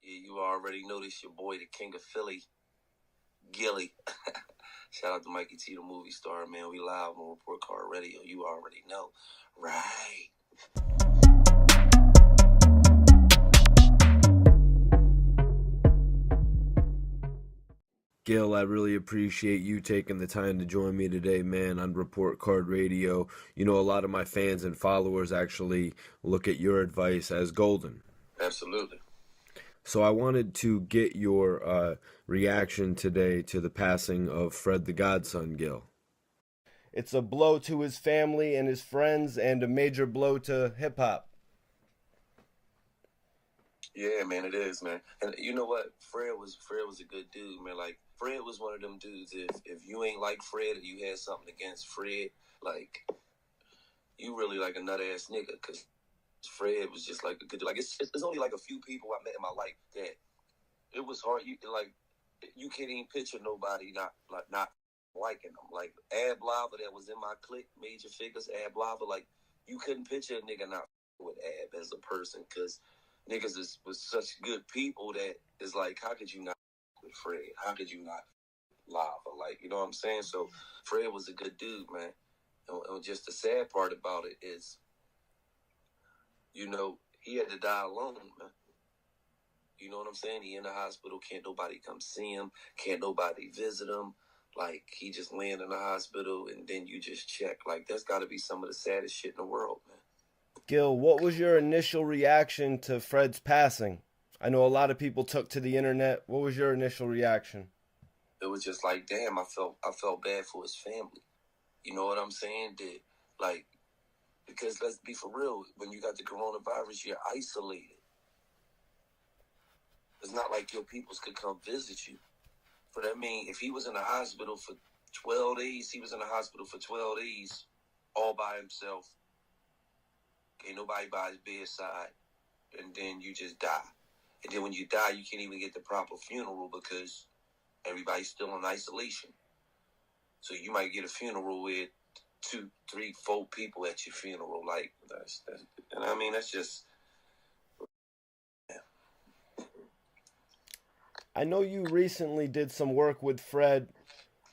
Yeah, you already know this your boy, the King of Philly, Gillie. Shout out to Mikey T, the movie star, man. We live on Report Card Radio. You already know. Right. Gil, I really appreciate you taking the time to join me today, man, on Report Card Radio. You know, a lot of my fans and followers actually look at your advice as golden. Absolutely. So I wanted to get your reaction today to the passing of Fred the Godson, Gil. It's a blow to his family and his friends and a major blow to hip hop. Yeah, man, it is, man. And you know what? Fred was a good dude, man. Like Fred was one of them dudes. If you ain't like Fred or you had something against Fred, like you really like a nut ass nigga, because Fred was just like a good dude. Like it's only like a few people I met in my life that it was hard. You can't even picture nobody not liking them. Like Ab Lava that was in my clique, Major Figures, Ab Lava, like you couldn't picture a nigga not with Ab as a person, because niggas was such good people that it's like, how could you not with Fred? How could you not Lava? Like, you know what I'm saying? So Fred was a good dude, man. And just the sad part about it is, you know, he had to die alone, man. You know what I'm saying? He in the hospital. Can't nobody come see him. Can't nobody visit him. Like, he just laying in the hospital, and then you just check. Like, that's got to be some of the saddest shit in the world, man. Gil, what was your initial reaction to Fred's passing? I know a lot of people took to the internet. What was your initial reaction? It was just like, damn, I felt bad for his family. You know what I'm saying? Because let's be for real, when you got the coronavirus, you're isolated. It's not like your peoples could come visit you. But I mean, if he was in the hospital for 12 days, he was in the hospital for 12 days all by himself. Ain't nobody by his bedside. And then you just die. And then when you die, you can't even get the proper funeral because everybody's still in isolation. So you might get a funeral with 2, 3, 4 people at your funeral. Like, that's and I mean, that's just... I know you recently did some work with Fred.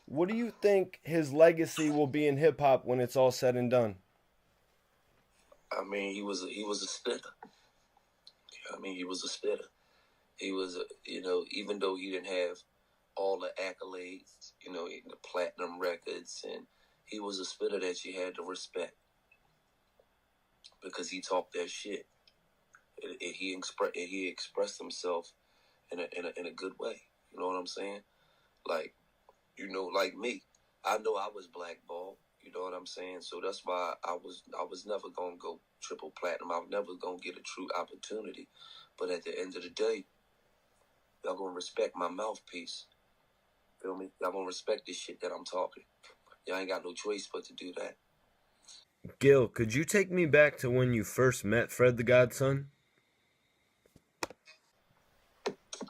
What do you think his legacy will be in hip hop when it's all said and done? I mean, he was a spitter. He was a spitter. He was, even though he didn't have all the accolades, the platinum records, and he was a spitter that you had to respect because he talked that shit. And he expressed himself in a good way. You know what I'm saying? Like, like me, I know I was blackballed. You know what I'm saying? So that's why I was never gonna go triple platinum. I was never gonna get a true opportunity. But at the end of the day, y'all gonna respect my mouthpiece. Feel me? Y'all gonna respect this shit that I'm talking. Y'all ain't got no choice but to do that. Gil, could you take me back to when you first met Fred the Godson?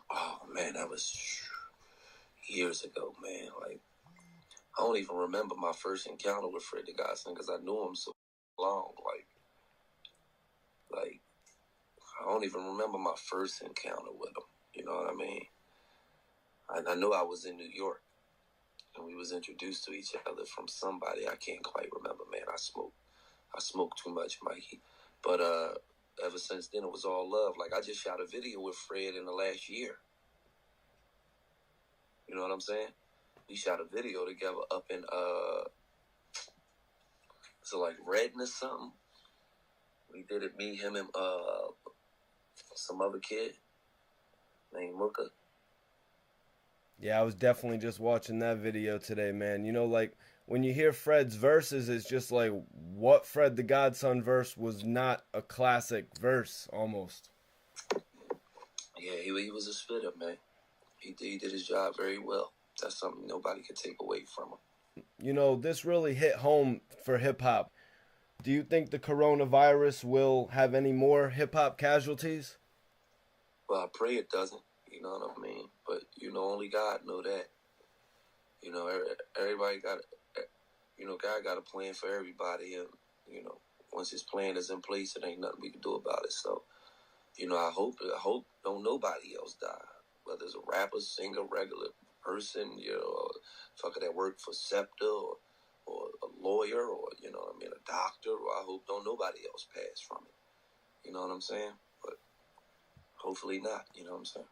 Oh man, that was years ago, man. Like, I don't even remember my first encounter with Fred the Godson because I knew him so long. Like I don't even remember my first encounter with him. You know what I mean? I knew I was in New York, and we was introduced to each other from somebody. I can't quite remember, man. I smoked too much, Mikey. But ever since then, it was all love. Like, I just shot a video with Fred in the last year. You know what I'm saying? We shot a video together up in like Redden or something. We did it, me, him, and some other kid named Mooka. Yeah, I was definitely just watching that video today, man. Like when you hear Fred's verses, it's just like, what Fred the Godson verse was not a classic verse almost? Yeah, he was a spitter, man. He did his job very well. That's something nobody could take away from him. This really hit home for hip hop. Do you think the coronavirus will have any more hip hop casualties? Well, I pray it doesn't. You know what I mean? But, only God know that. Everybody got, God got a plan for everybody. And, once his plan is in place, it ain't nothing we can do about it. So, I hope don't nobody else die. Whether it's a rapper, singer, regular person, fucker that work for SEPTA or a lawyer or, a doctor. Or I hope don't nobody else pass from it. You know what I'm saying? But hopefully not. You know what I'm saying?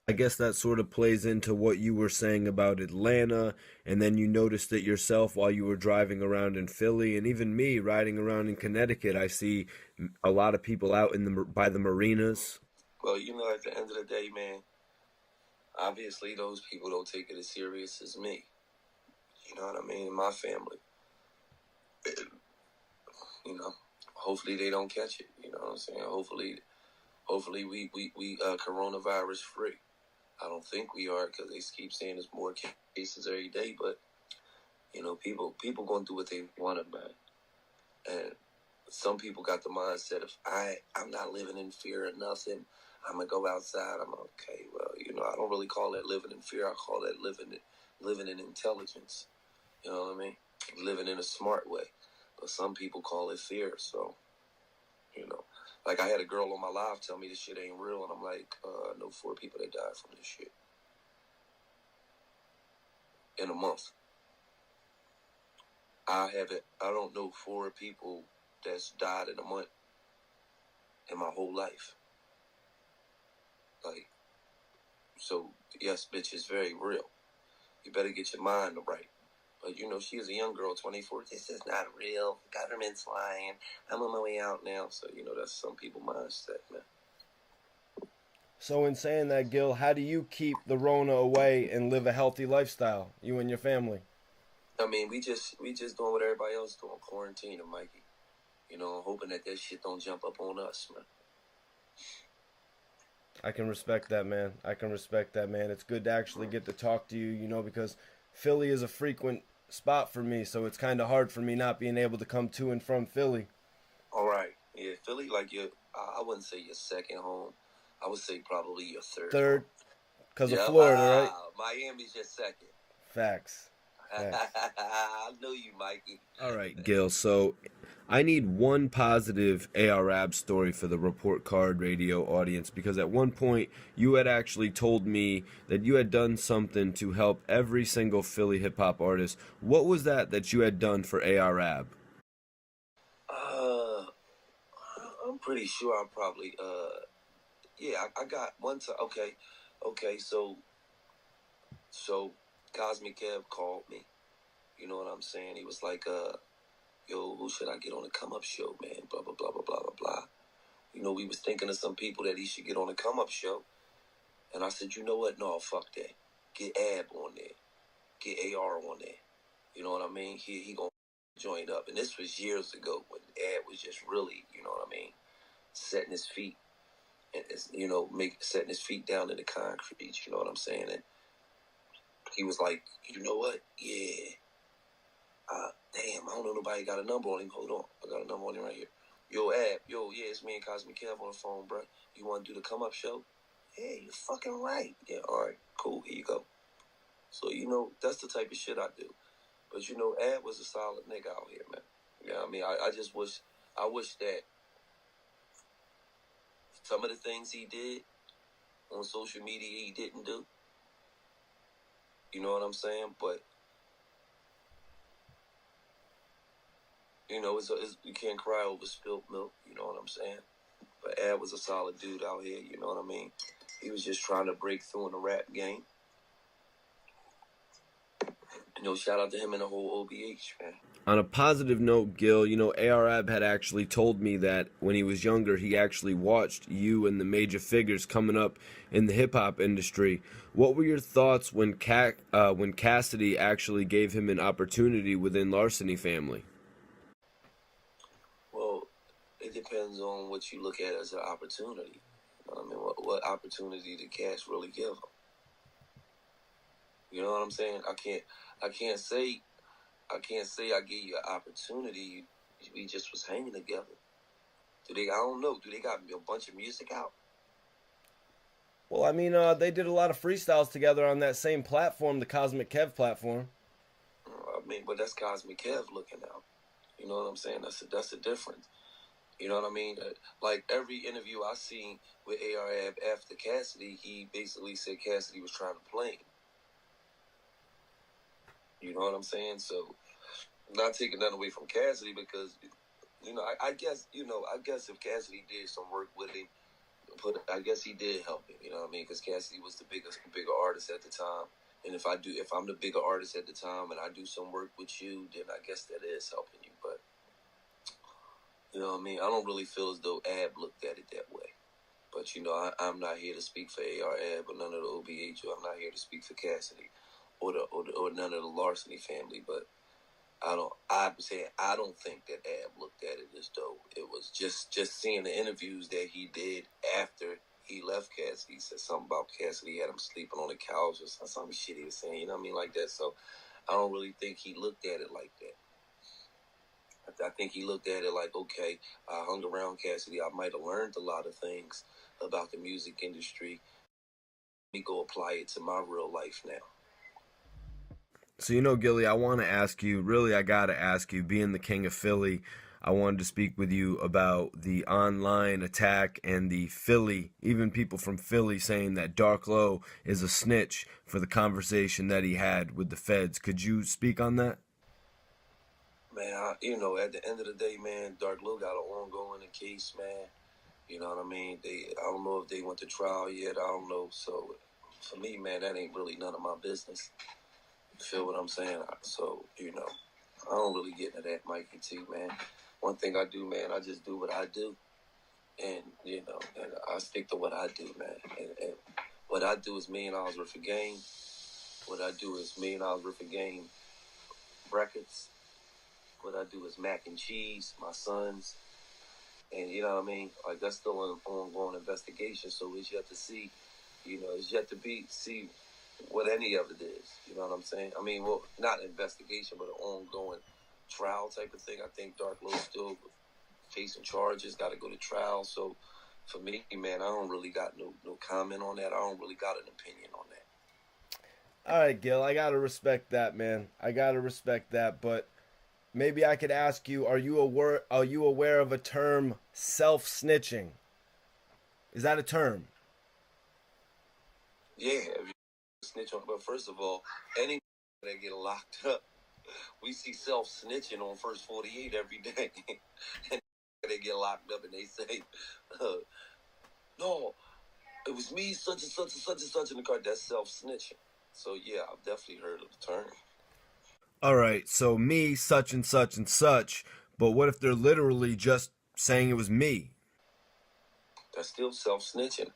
I guess that sort of plays into what you were saying about Atlanta, and then you noticed it yourself while you were driving around in Philly, and even me riding around in Connecticut. I see a lot of people out in the by the marinas. Well, at the end of the day, man, obviously those people don't take it as serious as me. You know what I mean? My family. You know, hopefully they don't catch it. You know what I'm saying? Hopefully we coronavirus free. I don't think we are because they keep saying there's more cases every day. But people gonna do what they want to, man. And some people got the mindset of I'm not living in fear of nothing. I'm gonna go outside. I'm okay. Well, I don't really call that living in fear. I call that living in intelligence. You know what I mean? Living in a smart way. But some people call it fear. So, like I had a girl on my live tell me this shit ain't real, and I'm like, I know 4 people that died from this shit in a month. I don't know 4 people that's died in a month in my whole life. Like, so yes, bitch, it's very real. You better get your mind right. But she is a young girl, 24. This is not real. The government's lying. I'm on my way out now. So, that's some people's mindset, man. So in saying that, Gil, how do you keep the Rona away and live a healthy lifestyle, you and your family? I mean, we just doing what everybody else doing, quarantining, Mikey. Hoping that shit don't jump up on us, man. I can respect that, man. It's good to actually get to talk to you, because Philly is a frequent spot for me, so it's kind of hard for me not being able to come to and from Philly. All right. Yeah, Philly, like I wouldn't say your second home. I would say probably your third. Because of Florida, right? Miami's your second. Facts. I know you, Mikey. All right, Gil. So I need one positive ARAB story for the Report Card Radio audience, because at one point you had actually told me that you had done something to help every single Philly hip hop artist. What was that you had done for ARAB? I'm pretty sure I probably I got one time. Okay, so Cosmic Kev called me. You know what I'm saying? He was like, yo, who should I get on the Come Up show, man? Blah, blah, blah, blah, blah, blah, blah. We was thinking of some people that he should get on the Come Up show. And I said, you know what? No, fuck that. Get Ab on there. Get AR on there. You know what I mean? He gonna join up. And this was years ago when Ab was just really, you know what I mean, setting his feet. And, setting his feet down in the concrete. You know what I'm saying? And he was like, you know what? Yeah. Damn, I don't know nobody got a number on him. Hold on. I got a number on him right here. Yo, Ab. Yo, yeah, it's me and Cosmic Kev on the phone, bro. You want to do the Come Up show? Yeah, you're fucking right. Yeah, all right, cool. Here you go. So, that's the type of shit I do. But, Ab was a solid nigga out here, man. Yeah, I mean, I just wish that some of the things he did on social media he didn't do. You know what I'm saying? But, you can't cry over spilled milk. You know what I'm saying? But Ab was a solid dude out here. You know what I mean? He was just trying to break through in the rap game. Shout out to him and the whole OBH, man. On a positive note, Gil, ARAB had actually told me that when he was younger, he actually watched you and the major figures coming up in the hip-hop industry. What were your thoughts when Cassidy actually gave him an opportunity within Larceny Family? Well, it depends on what you look at as an opportunity. I mean, what opportunity did Cass really give him? You know what I'm saying? I can't say I gave you an opportunity. We just was hanging together. I don't know. Do they got a bunch of music out? Well, I mean, they did a lot of freestyles together on that same platform, the Cosmic Kev platform. I mean, but that's Cosmic Kev looking out. You know what I'm saying? That's a difference. You know what I mean? Like every interview I seen with ARAB after Cassidy, he basically said Cassidy was trying to play him. You know what I'm saying? So, not taking nothing away from Cassidy because, I guess if Cassidy did some work with him, I guess he did help him. You know what I mean? Because Cassidy was the bigger artist at the time. And if I'm the bigger artist at the time and I do some work with you, then I guess that is helping you. But you know what I mean? I don't really feel as though Ab looked at it that way. But I'm not here to speak for AR/Ab or none of the OBH. I'm not here to speak for Cassidy or none of the Larceny family. But I'm saying I don't think that Ab looked at it as though it was just seeing the interviews that he did after he left Cassidy. He said something about Cassidy had him sleeping on the couch or some shit he was saying. You know what I mean, like that. So I don't really think he looked at it like that. I think he looked at it like, okay, I hung around Cassidy. I might have learned a lot of things about the music industry. Let me go apply it to my real life now. So, Gillie, I want to ask you, really, I got to ask you, being the king of Philly, I wanted to speak with you about the online attack and the Philly, even people from Philly saying that Dark Low is a snitch for the conversation that he had with the feds. Could you speak on that? Man, at the end of the day, man, Dark Low got an ongoing case, man. You know what I mean? I don't know if they went to trial yet. I don't know. So, for me, man, that ain't really none of my business. You feel what I'm saying? So, I don't really get into that, Mikey T, man. One thing I do, man, I just do what I do. And, and I stick to what I do, man. And what I do is $1 million worth of game. What I do is $1 million worth of game records. What I do is mac and cheese, my sons. And you know what I mean? Like, that's still an ongoing investigation, so it's yet to see, it's yet to see what any of it is. You know what I'm saying? I mean, well, not an investigation, but an ongoing trial type of thing. I think Dark Low's still facing charges, got to go to trial. So for me, man, I don't really got no comment on that. I don't really got an opinion on that. All right, Gil, I got to respect that, man. I got to respect that, but maybe I could ask you, are you aware of a term, self-snitching? Is that a term? Yeah, if you snitch on, but first of all, any that get locked up, we see self-snitching on First 48 every day. And they get locked up and they say, no, it was me, such and such and such and such in the car. That's self-snitching. So, yeah, I've definitely heard of the term. All right, so me, such and such and such, but what if they're literally just saying it was me? That's still self-snitching.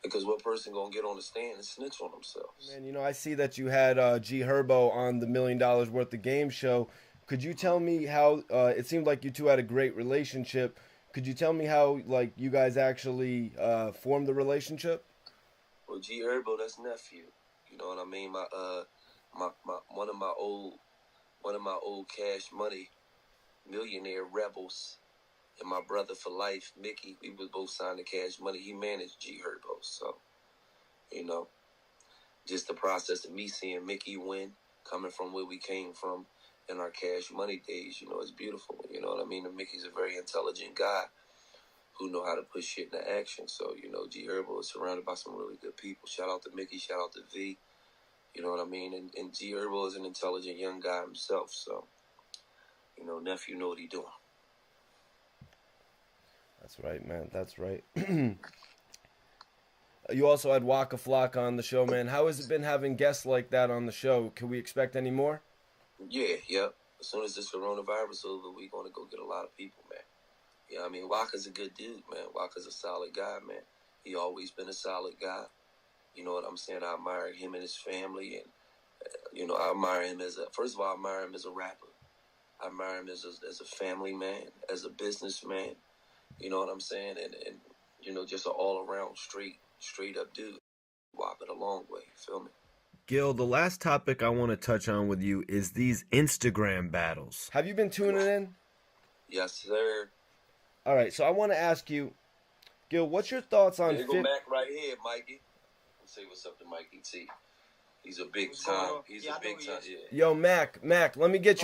Because what person gonna get on the stand and snitch on themselves? Man, I see that you had G Herbo on the $1 Million Worth of Game show. Could you tell me how? It seemed like you two had a great relationship. Could you tell me how, like, you guys actually formed the relationship? Well, G Herbo, that's nephew. You know what I mean? One of my old Cash Money millionaire rebels. And my brother for life, Mickey, we was both signed to Cash Money. He managed G Herbo. So, just the process of me seeing Mickey win, coming from where we came from in our Cash Money days, it's beautiful. You know what I mean? And Mickey's a very intelligent guy who know how to put shit into action. So, G Herbo is surrounded by some really good people. Shout out to Mickey, shout out to V. You know what I mean? And G Herbo is an intelligent young guy himself. So, nephew know what he doing. That's right, man. That's right. You also had Waka Flocka on the show, man. How has it been having guests like that on the show? Can we expect any more? Yeah. As soon as this coronavirus over, we're going to go get a lot of people, man. Yeah, I mean, Waka's a good dude, man. Waka's a solid guy, man. He always been a solid guy. You know what I'm saying? I admire him and his family, and I admire him first of all, I admire him as a rapper. I admire him as a family man, as a businessman. You know what I'm saying? And just an all around straight up dude. Walk it a long way. You feel me? Gil, the last topic I want to touch on with you is these Instagram battles. Have you been tuning in? Yes, sir. All right, so I want to ask you, Gil, what's your thoughts on... There go Mac right here, Mikey. Let's say what's up to Mikey T. He's a big time. He's a big time. Yeah. Yo, Mac, let me get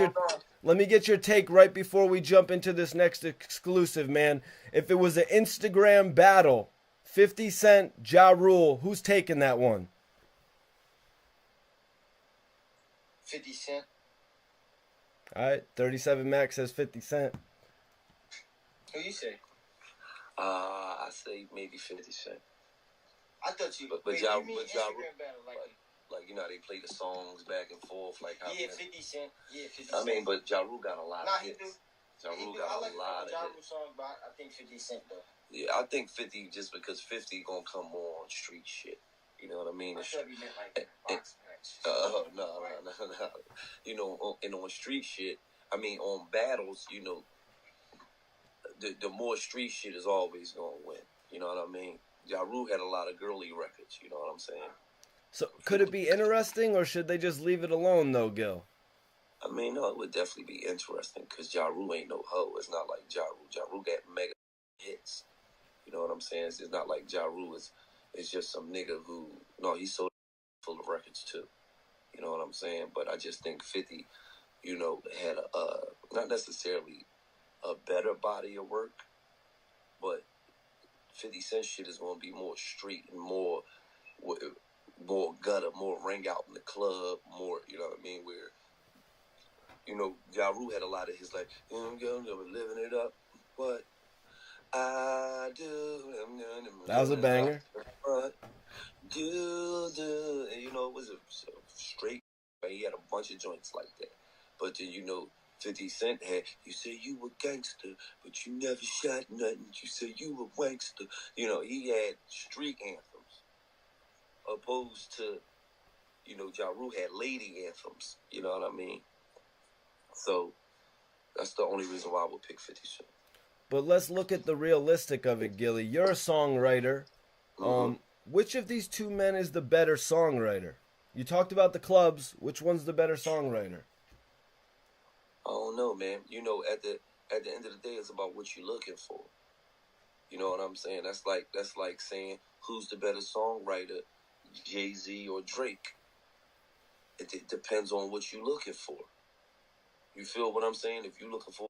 your take right before we jump into this next exclusive, man. If it was an Instagram battle, 50 Cent, Ja Rule, who's taking that one? 50 Cent. All right, 37 Mac says 50 Cent. Who you say? I say maybe 50 Cent. I thought you. But Ja Rule, like you know, they play the songs back and forth, like how. Yeah, 50 Cent. Yeah, 50 Cent. I mean, but Ja Rule got a lot of hits. Ja Rule got a lot of Ja hits. Rule songs, but I think 50 Cent though. Yeah, I think 50 just because 50 gonna come more on street shit. You know what I mean? I thought he meant like box match. No. You know, and on street shit, I mean, on battles, you know, the more street shit is always gonna win. You know what I mean? Ja Rule had a lot of girly records. You know what I'm saying? So could it be interesting, or should they just leave it alone, though, Gil? I mean, no, it would definitely be interesting because Ja Rule ain't no hoe. It's not like Ja Rule. Ja Rule got mega hits. You know what I'm saying? It's not like Ja Rule is just some nigga who, no, he's so full of records too. You know what I'm saying? But I just think 50, you know, had not necessarily a better body of work, but 50 Cent shit is going to be more street and more gutter, more ring out in the club, more, you know what I mean, where, you know, Ja Rule had a lot of his, like, I'm living it up, what I do. That was a banger. Do, and, you know, it was a straight, he had a bunch of joints like that. But then, you know, 50 Cent had, you say you were gangster, but you never shot nothing. You say you were wankster. You know, he had street anthems. Opposed to, you know, Ja Rule had lady anthems. You know what I mean? So, that's the only reason why I would pick 50 Cent. But let's look at the realistic of it, Gillie. You're a songwriter. Which of these two men is the better songwriter? You talked about the clubs. Which one's the better songwriter? I don't know, man. You know, at the end of the day, it's about what you're looking for. You know what I'm saying? That's like saying who's the better songwriter, Jay-Z or Drake. It depends on what you're looking for. You feel what I'm saying? If you're looking for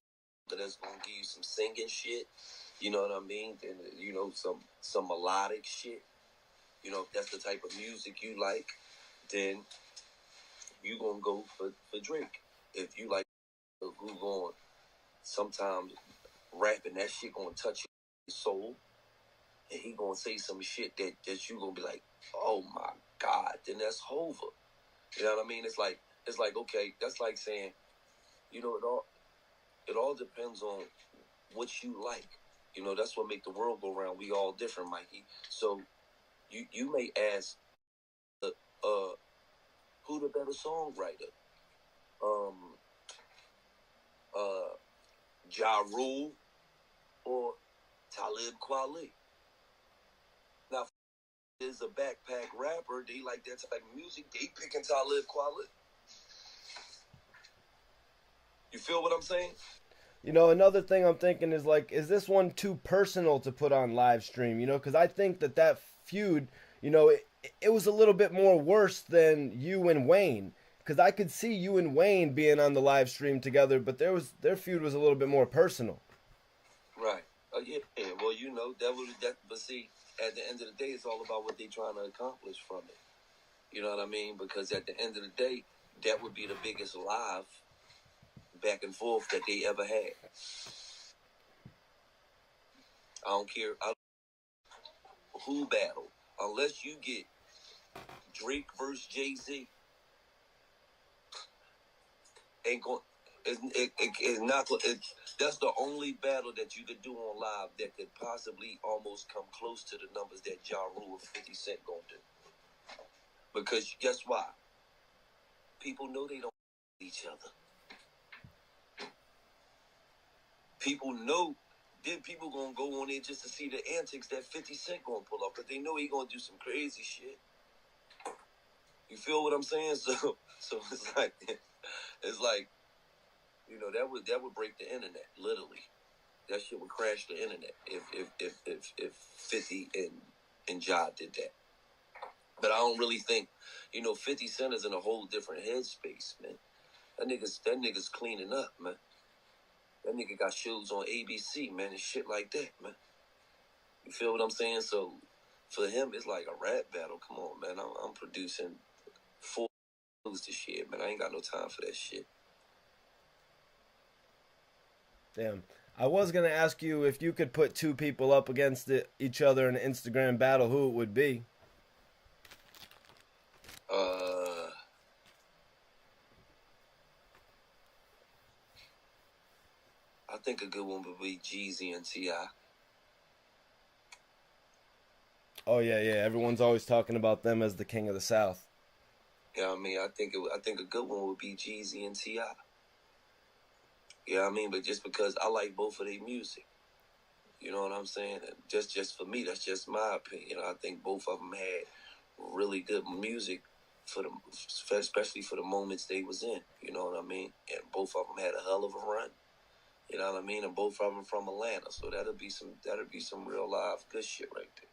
that's gonna give you some singing shit, you know what I mean? Then you know some melodic shit. You know, if that's the type of music you like, then you gonna go for Drake. If you like who going sometimes rapping, that shit gonna touch your soul, and he gonna say some shit that you gonna be like, oh my God, then that's Hova. You know what I mean? It's like okay, that's like saying, you know, it all depends on what you like. You know, that's what make the world go round. We all different, Mikey. So you may ask, who the better songwriter? Ja Rule or Talib Kweli? Now, is a backpack rapper. They like that type of music. They picking Talib Kweli. You feel what I'm saying? You know, another thing I'm thinking is, like, is this one too personal to put on live stream? You know, because I think that feud, you know, it was a little bit more worse than you and Wayne. Because I could see you and Wayne being on the live stream together, but their feud was a little bit more personal. Right. Yeah. Well, you know, but see, at the end of the day, it's all about what they're trying to accomplish from it. You know what I mean? Because at the end of the day, that would be the biggest live back and forth that they ever had. I don't care who battle, unless you get Drake versus Jay-Z. Ain't going. It's not. That's the only battle that you could do on live that could possibly almost come close to the numbers that Ja Rule and 50 Cent gonna do. Because guess why? People know they don't each other. People know. Then people gonna go on there just to see the antics that 50 Cent gonna pull off, because they know he gonna do some crazy shit. You feel what I'm saying? So it's like, you know, that would break the internet, literally. That shit would crash the internet if 50 and Ja did that. But I don't really think, 50 Cent is in a whole different headspace, man. That nigga's cleaning up, man. That nigga got shows on ABC, man, and shit like that, man. You feel what I'm saying? So for him, it's like a rap battle. Come on, man. I'm producing full news to shit, man. I ain't got no time for that shit. Damn. I was gonna ask you if you could put two people up against each other in an Instagram battle, who it would be. I think a good one would be Jeezy and T.I. Oh yeah, yeah. Everyone's always talking about them as the king of the South. Yeah, I mean, I think a good one would be Jeezy and T.I. Yeah, I mean, but just because I like both of their music, you know what I'm saying? And just for me, that's just my opinion. I think both of them had really good music for them, especially for the moments they was in. You know what I mean? And both of them had a hell of a run. You know what I mean? And both of them from Atlanta, so that'll be some real live good shit right there.